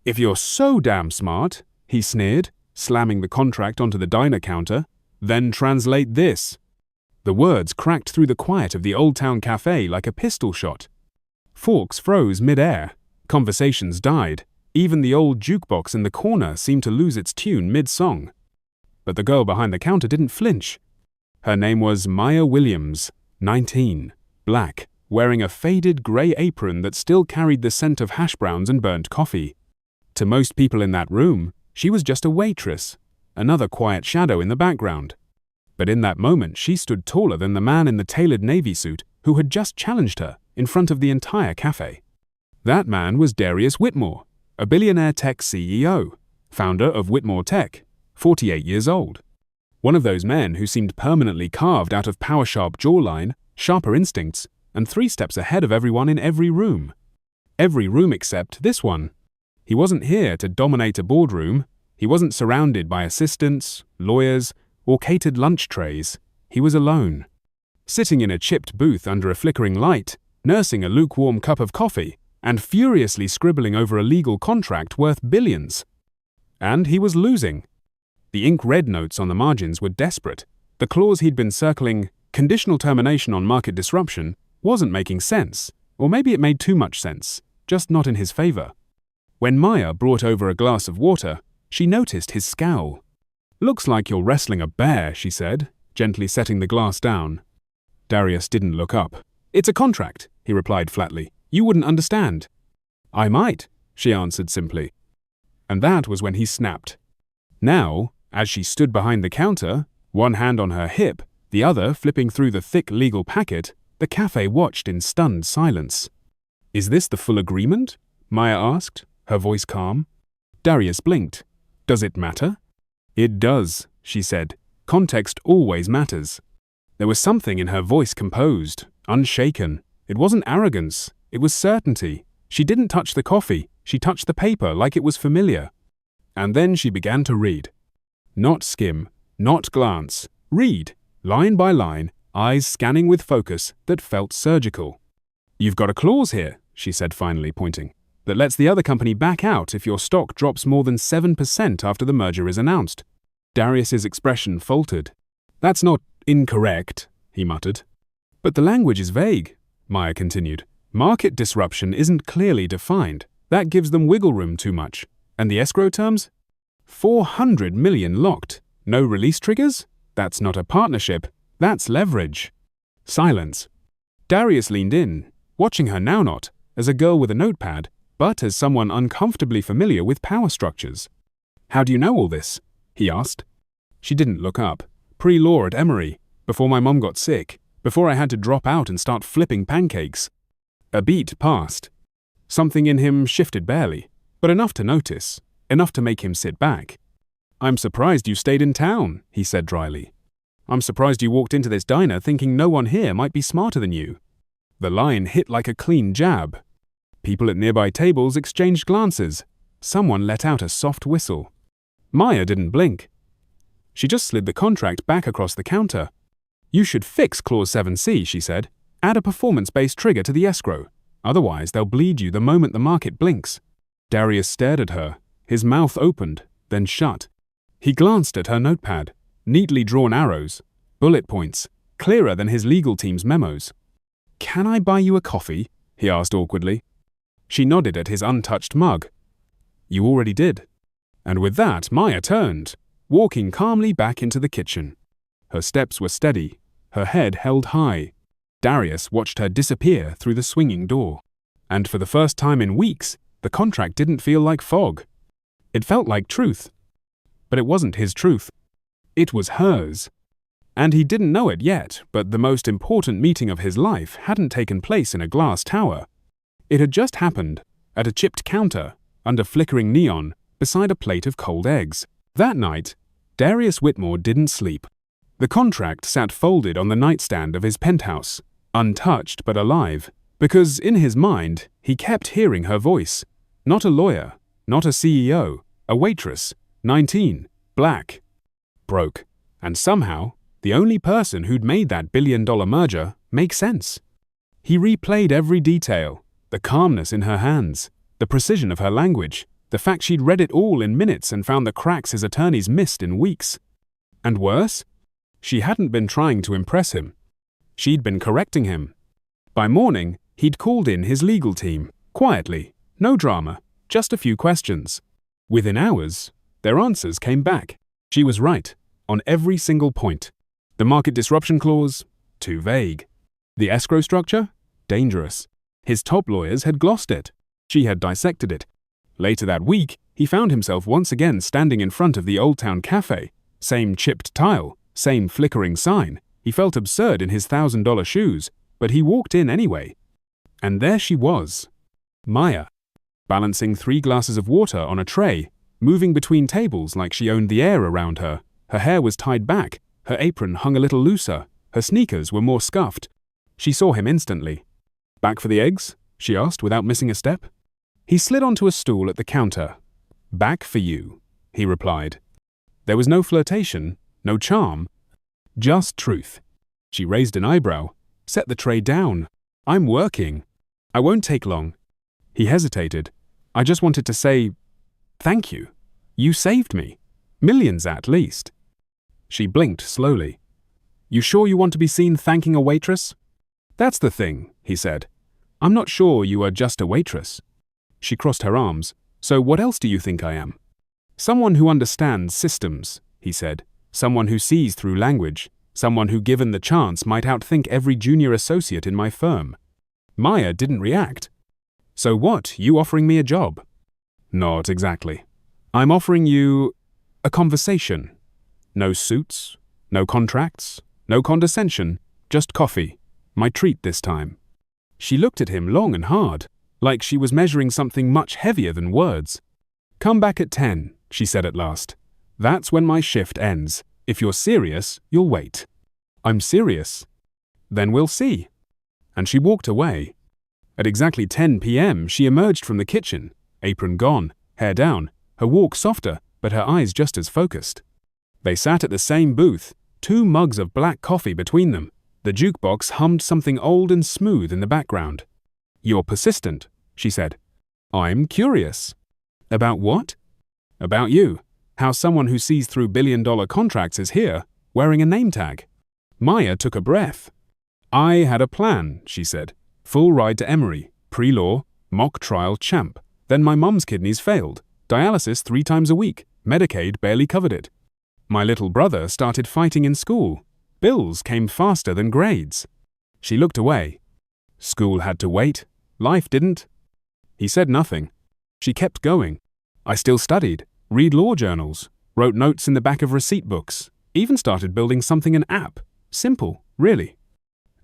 "If you're so damn smart," he sneered, slamming the contract onto the diner counter, "then translate this." The words cracked through the quiet of the Old Town Cafe like a pistol shot. Forks froze mid-air. Conversations died. Even the old jukebox in the corner seemed to lose its tune mid-song. But the girl behind the counter didn't flinch. Her name was Maya Williams, 19, black, wearing a faded grey apron that still carried the scent of hash browns and burnt coffee. To most people in that room, she was just a waitress, another quiet shadow in the background. But in that moment, she stood taller than the man in the tailored navy suit who had just challenged her in front of the entire cafe. That man was Darius Whitmore, a billionaire tech CEO, founder of Whitmore Tech, 48 years old. One of those men who seemed permanently carved out of power-sharp jawline, sharper instincts, and 3 steps ahead of everyone in every room. Every room except this one. He wasn't here to dominate a boardroom. He wasn't surrounded by assistants, lawyers, or catered lunch trays. He was alone, sitting in a chipped booth under a flickering light, nursing a lukewarm cup of coffee, and furiously scribbling over a legal contract worth billions. And he was losing. The ink red notes on the margins were desperate. The clause he'd been circling, conditional termination on market disruption, wasn't making sense, or maybe it made too much sense, just not in his favor. When Maya brought over a glass of water, she noticed his scowl. "Looks like you're wrestling a bear," she said, gently setting the glass down. Darius didn't look up. "It's a contract," he replied flatly. "You wouldn't understand." "I might," she answered simply. And that was when he snapped. Now, as she stood behind the counter, one hand on her hip, the other flipping through the thick legal packet, the cafe watched in stunned silence. "Is this the full agreement?" Maya asked, her voice calm. Darius blinked. "Does it matter?" "It does," she said. "Context always matters." There was something in her voice composed, unshaken. It wasn't arrogance, it was certainty. She didn't touch the coffee, she touched the paper like it was familiar. And then she began to read. Not skim, not glance. Read, line by line, eyes scanning with focus that felt surgical. "You've got a clause here," she said finally, pointing, "that lets the other company back out if your stock drops more than 7% after the merger is announced." Darius's expression faltered. "That's not incorrect," he muttered. "But the language is vague," Maya continued. "Market disruption isn't clearly defined. That gives them wiggle room too much. And the escrow terms? 400 million locked. No release triggers? That's not a partnership. That's leverage." Silence. Darius leaned in, watching her now not as a girl with a notepad, but as someone uncomfortably familiar with power structures. "How do you know all this?" he asked. She didn't look up. "Pre-law at Emory, before my mom got sick, before I had to drop out and start flipping pancakes." A beat passed. Something in him shifted barely, but enough to notice, enough to make him sit back. "I'm surprised you stayed in town," he said dryly. "I'm surprised you walked into this diner thinking no one here might be smarter than you." The line hit like a clean jab. People at nearby tables exchanged glances. Someone let out a soft whistle. Maya didn't blink. She just slid the contract back across the counter. "You should fix Clause 7C, she said. "Add a performance-based trigger to the escrow. Otherwise, they'll bleed you the moment the market blinks." Darius stared at her, his mouth opened, then shut. He glanced at her notepad. Neatly drawn arrows, bullet points, clearer than his legal team's memos. "Can I buy you a coffee?" he asked awkwardly. She nodded at his untouched mug. "You already did." And with that, Maya turned, walking calmly back into the kitchen. Her steps were steady, her head held high. Darius watched her disappear through the swinging door. And for the first time in weeks, the contract didn't feel like fog. It felt like truth. But it wasn't his truth. It was hers. And he didn't know it yet, but the most important meeting of his life hadn't taken place in a glass tower. It had just happened, at a chipped counter, under flickering neon, beside a plate of cold eggs. That night, Darius Whitmore didn't sleep. The contract sat folded on the nightstand of his penthouse, untouched but alive, because in his mind, he kept hearing her voice. Not a lawyer, not a CEO, a waitress, 19, black. Broke. And somehow, the only person who'd made that billion-dollar merger make sense. He replayed every detail, the calmness in her hands, the precision of her language, The fact she'd read it all in minutes and found the cracks his attorneys missed in weeks. And worse, she hadn't been trying to impress him. She'd been correcting him. By morning, he'd called in his legal team, quietly, no drama, just a few questions. Within hours, their answers came back. She was right, on every single point. The market disruption clause? Too vague. The escrow structure? Dangerous. His top lawyers had glossed it. She had dissected it. Later that week, he found himself once again standing in front of the Old Town Cafe. Same chipped tile, same flickering sign. He felt absurd in his $1,000 shoes, but he walked in anyway. And there she was, Maya, balancing 3 glasses of water on a tray, moving between tables like she owned the air around her. Her hair was tied back, her apron hung a little looser, her sneakers were more scuffed. She saw him instantly. "Back for the eggs?" she asked without missing a step. He slid onto a stool at the counter. "Back for you," he replied. There was no flirtation, no charm, just truth. She raised an eyebrow, set the tray down. "I'm working. I won't take long." He hesitated. "I just wanted to say, thank you. You saved me. Millions at least." She blinked slowly. "You sure you want to be seen thanking a waitress?" "That's the thing," he said. "I'm not sure you are just a waitress." She crossed her arms. "So what else do you think I am?" "Someone who understands systems," he said. "Someone who sees through language. Someone who, given the chance, might outthink every junior associate in my firm." Maya didn't react. "So what, you offering me a job?" "Not exactly. I'm offering you a conversation. No suits, no contracts, no condescension, just coffee. My treat this time." She looked at him long and hard, like she was measuring something much heavier than words. "Come back at 10, she said at last. "That's when my shift ends. If you're serious, you'll wait." "I'm serious." "Then we'll see." And she walked away. At exactly 10 p.m., she emerged from the kitchen, apron gone, hair down, her walk softer, but her eyes just as focused. They sat at the same booth, 2 mugs of black coffee between them. The jukebox hummed something old and smooth in the background. "You're persistent," she said. "I'm curious." "About what?" "About you. How someone who sees through billion-dollar contracts is here, wearing a name tag." Maya took a breath. "I had a plan," she said. "Full ride to Emory, pre-law, mock trial champ. Then my mum's kidneys failed. Dialysis 3 times a week. Medicaid barely covered it. My little brother started fighting in school. Bills came faster than grades." She looked away. "School had to wait. Life didn't." He said nothing. She kept going. "I still studied, read law journals, wrote notes in the back of receipt books, even started building something an app. Simple, really.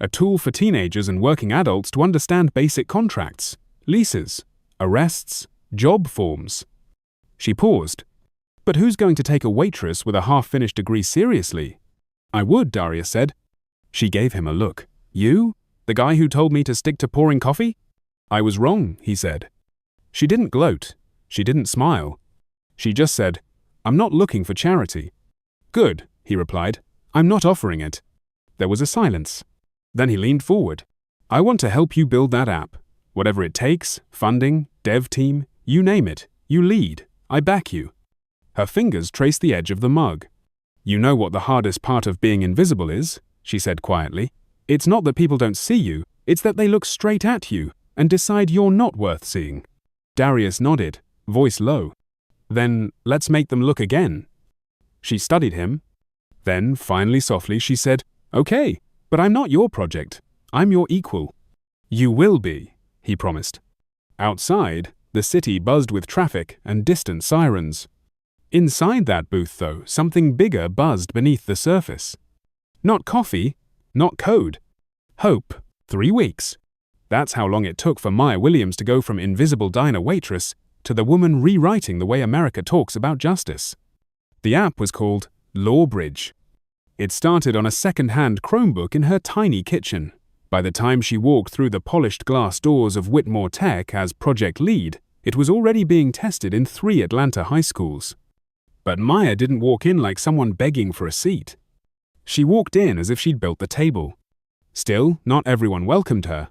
A tool for teenagers and working adults to understand basic contracts, leases, arrests, job forms." She paused. "But who's going to take a waitress with a half-finished degree seriously?" "I would," Darius said. She gave him a look. "You? The guy who told me to stick to pouring coffee?" "I was wrong," he said. She didn't gloat. She didn't smile. She just said, "I'm not looking for charity." "Good," he replied. "I'm not offering it." There was a silence. Then he leaned forward. "I want to help you build that app. Whatever it takes, funding, dev team, you name it, you lead. I back you." Her fingers traced the edge of the mug. "You know what the hardest part of being invisible is," she said quietly. "It's not that people don't see you, it's that they look straight at you and decide you're not worth seeing." Darius nodded, voice low. "Then let's make them look again." She studied him. Then, finally softly, she said, "Okay, but I'm not your project. I'm your equal." "You will be," he promised. Outside, the city buzzed with traffic and distant sirens. Inside that booth, though, something bigger buzzed beneath the surface. Not coffee, not code. Hope. 3 weeks. That's how long it took for Maya Williams to go from invisible diner waitress to the woman rewriting the way America talks about justice. The app was called Lawbridge. It started on a second-hand Chromebook in her tiny kitchen. By the time she walked through the polished glass doors of Whitmore Tech as project lead, it was already being tested in 3 Atlanta high schools. But Maya didn't walk in like someone begging for a seat. She walked in as if she'd built the table. Still, not everyone welcomed her.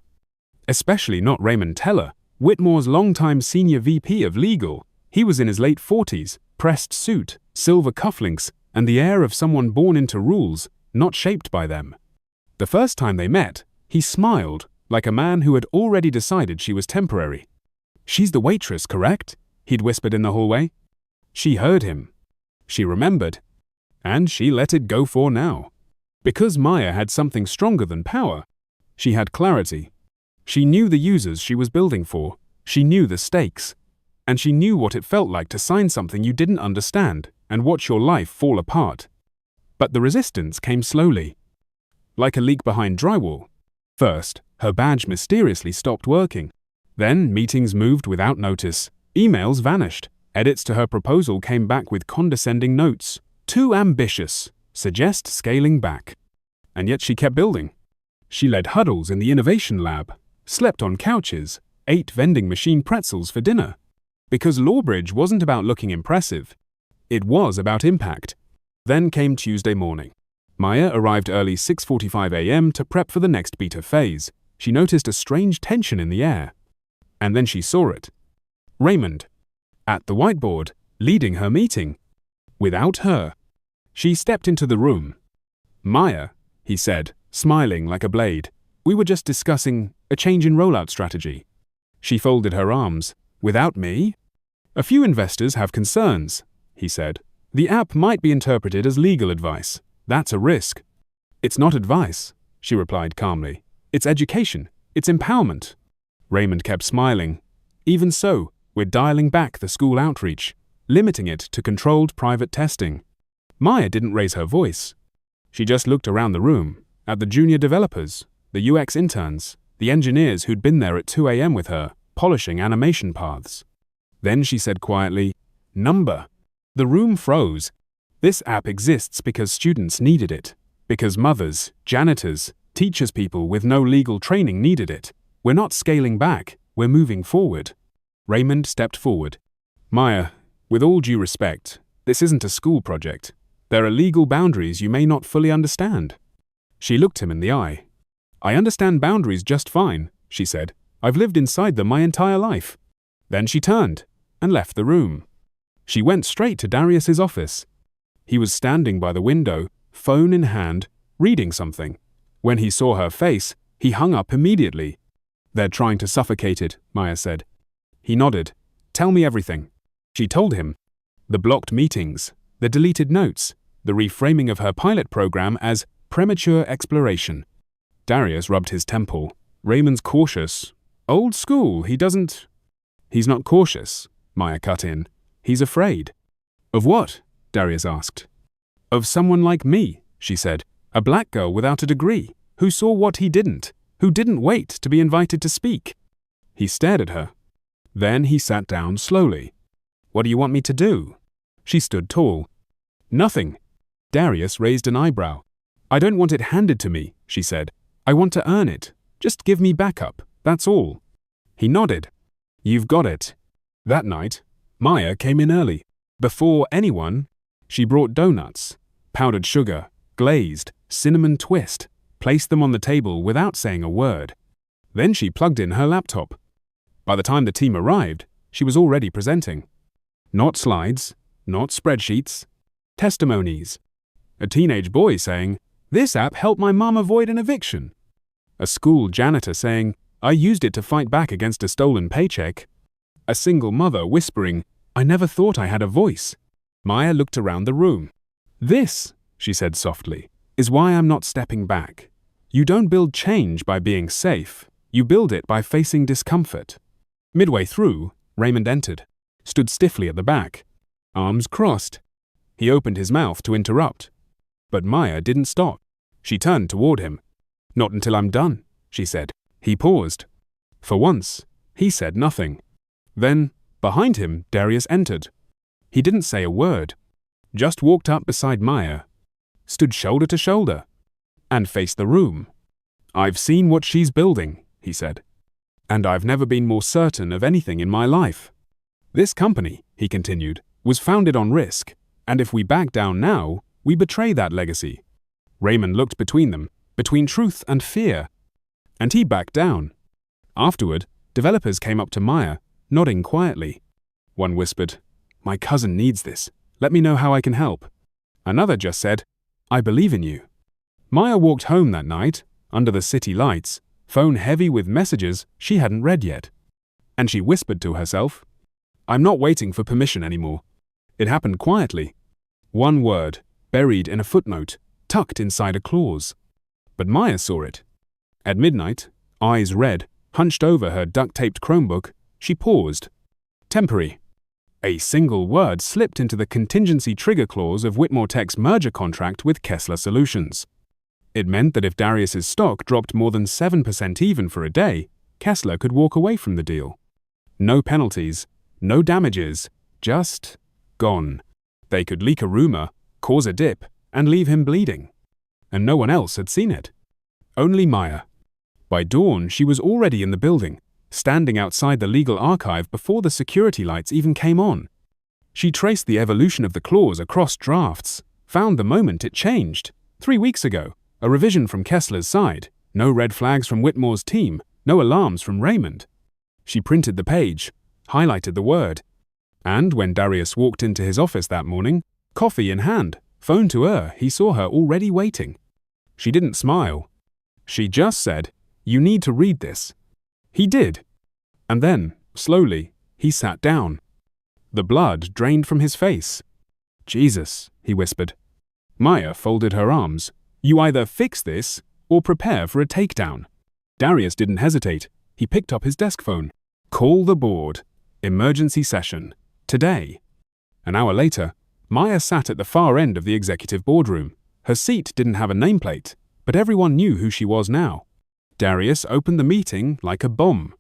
Especially not Raymond Teller, Whitmore's longtime senior VP of legal. He was in his late 40s, pressed suit, silver cufflinks, and the air of someone born into rules, not shaped by them. The first time they met, he smiled, like a man who had already decided she was temporary. "She's the waitress, correct?" he'd whispered in the hallway. She heard him. She remembered. And she let it go for now. Because Maya had something stronger than power. She had clarity. She knew the users she was building for. She knew the stakes. And she knew what it felt like to sign something you didn't understand and watch your life fall apart. But the resistance came slowly. Like a leak behind drywall. First, her badge mysteriously stopped working. Then, meetings moved without notice. Emails vanished. Edits to her proposal came back with condescending notes. Too ambitious. Suggest scaling back. And yet she kept building. She led huddles in the innovation lab, slept on couches, ate vending machine pretzels for dinner. Because Lawbridge wasn't about looking impressive. It was about impact. Then came Tuesday morning. Maya arrived early 6:45 a.m. to prep for the next beta phase. She noticed a strange tension in the air. And then she saw it. Raymond. At the whiteboard, leading her meeting. Without her. She stepped into the room. "Maya," he said, smiling like a blade. "We were just discussing a change in rollout strategy." She folded her arms. "Without me?" "A few investors have concerns," he said. "The app might be interpreted as legal advice. That's a risk." "It's not advice," she replied calmly. "It's education. It's empowerment." Raymond kept smiling. "Even so, we're dialing back the school outreach, limiting it to controlled private testing." Maya didn't raise her voice. She just looked around the room, at the junior developers, the UX interns, the engineers who'd been there at 2 a.m. with her, polishing animation paths. Then she said quietly, "Number." The room froze. This app exists because students needed it, because mothers, janitors, teachers, people with no legal training needed it. We're not scaling back, we're moving forward. Raymond stepped forward. "Maya, with all due respect, this isn't a school project. There are legal boundaries you may not fully understand." She looked him in the eye. "I understand boundaries just fine," she said. "I've lived inside them my entire life." Then she turned and left the room. She went straight to Darius's office. He was standing by the window, phone in hand, reading something. When he saw her face, he hung up immediately. "They're trying to suffocate it," Maya said. He nodded. "Tell me everything." She told him. The blocked meetings, the deleted notes, the reframing of her pilot program as premature exploration. Darius rubbed his temple. "Raymond's cautious. Old school, He's not cautious," Maya cut in. "He's afraid." "Of what?" Darius asked. "Of someone like me," she said. "A black girl without a degree, who saw what he didn't, who didn't wait to be invited to speak." He stared at her. Then he sat down slowly. "What do you want me to do?" She stood tall. "Nothing." Darius raised an eyebrow. "I don't want it handed to me," she said. "I want to earn it. Just give me backup, that's all." He nodded. "You've got it." That night, Maya came in early. Before anyone, she brought donuts, powdered sugar, glazed, cinnamon twist, placed them on the table without saying a word. Then she plugged in her laptop. By the time the team arrived, she was already presenting. Not slides, not spreadsheets, testimonies. A teenage boy saying, "This app helped my mom avoid an eviction." A school janitor saying, "I used it to fight back against a stolen paycheck." A single mother whispering, "I never thought I had a voice." Maya looked around the room. "This," she said softly, "is why I'm not stepping back. You don't build change by being safe. You build it by facing discomfort." Midway through, Raymond entered, stood stiffly at the back, arms crossed. He opened his mouth to interrupt. But Maya didn't stop. She turned toward him. "Not until I'm done," she said. He paused. For once, he said nothing. Then, behind him, Darius entered. He didn't say a word, just walked up beside Maya, stood shoulder to shoulder, and faced the room. "I've seen what she's building," he said. "And I've never been more certain of anything in my life. This company," he continued, "was founded on risk, and if we back down now, we betray that legacy." Raymond looked between them, between truth and fear, and he backed down. Afterward, developers came up to Maya, nodding quietly. One whispered, "My cousin needs this. Let me know how I can help." Another just said, "I believe in you." Maya walked home that night, under the city lights, phone heavy with messages she hadn't read yet. And she whispered to herself, "I'm not waiting for permission anymore." It happened quietly. One word, buried in a footnote, tucked inside a clause. But Maya saw it. At midnight, eyes red, hunched over her duct-taped Chromebook, she paused. Temporary. A single word slipped into the contingency trigger clause of Whitmore Tech's merger contract with Kessler Solutions. It meant that if Darius's stock dropped more than 7% even for a day, Kessler could walk away from the deal. No penalties, no damages, just gone. They could leak a rumor, cause a dip, and leave him bleeding. And no one else had seen it. Only Maya. By dawn, she was already in the building, standing outside the legal archive before the security lights even came on. She traced the evolution of the clause across drafts, found the moment it changed. 3 weeks ago, a revision from Kessler's side, no red flags from Whitmore's team, no alarms from Raymond. She printed the page, highlighted the word. And when Darius walked into his office that morning, coffee in hand, phone to her, he saw her already waiting. She didn't smile. She just said, "You need to read this." He did. And then, slowly, he sat down. The blood drained from his face. "Jesus," he whispered. Maya folded her arms. "You either fix this, or prepare for a takedown." Darius didn't hesitate. He picked up his desk phone. "Call the board. Emergency session. Today." An hour later, Maya sat at the far end of the executive boardroom. Her seat didn't have a nameplate, but everyone knew who she was now. Darius opened the meeting like a bomb.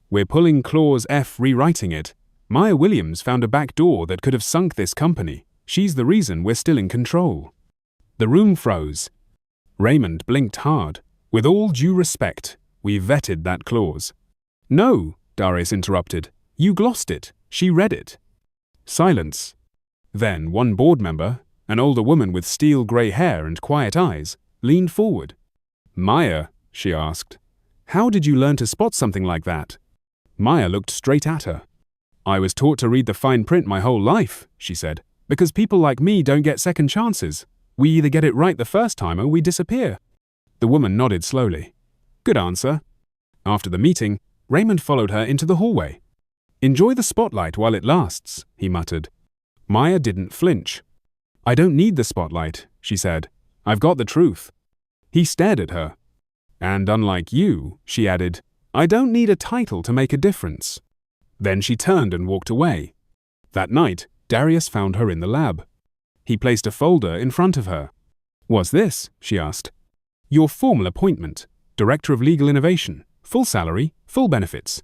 "We're pulling Clause F, rewriting it. Maya Williams found a back door that could have sunk this company. She's the reason we're still in control." The room froze. Raymond blinked hard. "With all due respect, we vetted that clause." "No," Darius interrupted. "You glossed it. She read it." Silence. Then one board member, an older woman with steel grey hair and quiet eyes, leaned forward. "Maya," she asked, "how did you learn to spot something like that?" Maya looked straight at her. "I was taught to read the fine print my whole life," she said, "because people like me don't get second chances. We either get it right the first time or we disappear." The woman nodded slowly. "Good answer." After the meeting, Raymond followed her into the hallway. "Enjoy the spotlight while it lasts," he muttered. Maya didn't flinch. "I don't need the spotlight," she said. "I've got the truth." He stared at her. "And unlike you," she added, "I don't need a title to make a difference." Then she turned and walked away. That night, Darius found her in the lab. He placed a folder in front of her. "What's this?" she asked. "Your formal appointment, Director of Legal Innovation, full salary, full benefits."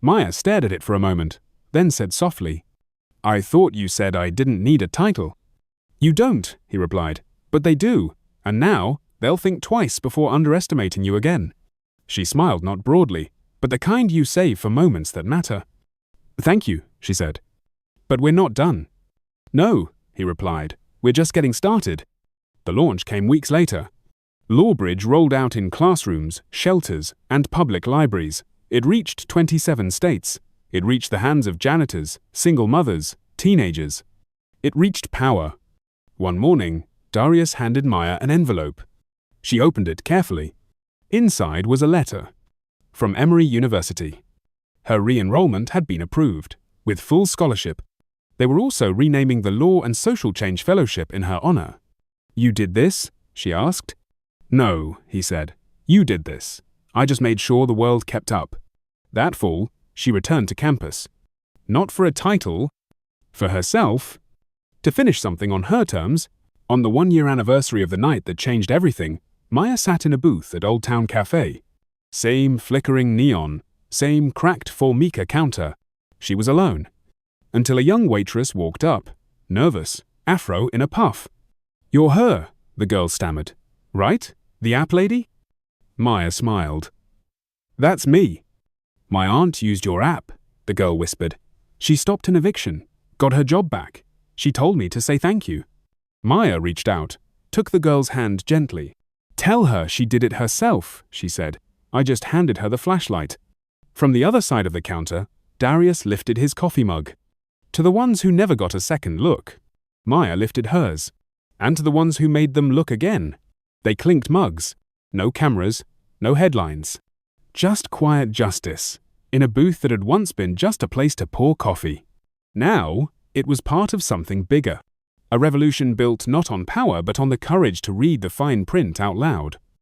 Maya stared at it for a moment, then said softly, "I thought you said I didn't need a title." "You don't," he replied, "but they do, and now they'll think twice before underestimating you again." She smiled not broadly, but the kind you save for moments that matter. "Thank you," she said. "But we're not done." "No," he replied, "we're just getting started." The launch came weeks later. Lawbridge rolled out in classrooms, shelters, and public libraries. It reached 27 states. It reached the hands of janitors, single mothers, teenagers. It reached power. One morning, Darius handed Maya an envelope. She opened it carefully. Inside was a letter. From Emory University. Her re-enrollment had been approved, with full scholarship. They were also renaming the Law and Social Change Fellowship in her honor. "You did this?" she asked. "No," he said. "You did this. I just made sure the world kept up." That fall, she returned to campus. Not for a title, for herself. To finish something on her terms. On the 1-year anniversary of the night that changed everything, Maya sat in a booth at Old Town Cafe. Same flickering neon, same cracked Formica counter. She was alone. Until a young waitress walked up, nervous, afro in a puff. "You're her," the girl stammered. "Right? The app lady?" Maya smiled. "That's me." "My aunt used your app," the girl whispered. "She stopped an eviction, got her job back. She told me to say thank you." Maya reached out, took the girl's hand gently. "Tell her she did it herself," she said. "I just handed her the flashlight." From the other side of the counter, Darius lifted his coffee mug. To the ones who never got a second look, Maya lifted hers. And to the ones who made them look again, they clinked mugs. No cameras, no headlines. Just quiet justice, in a booth that had once been just a place to pour coffee. Now, it was part of something bigger. A revolution built not on power but on the courage to read the fine print out loud.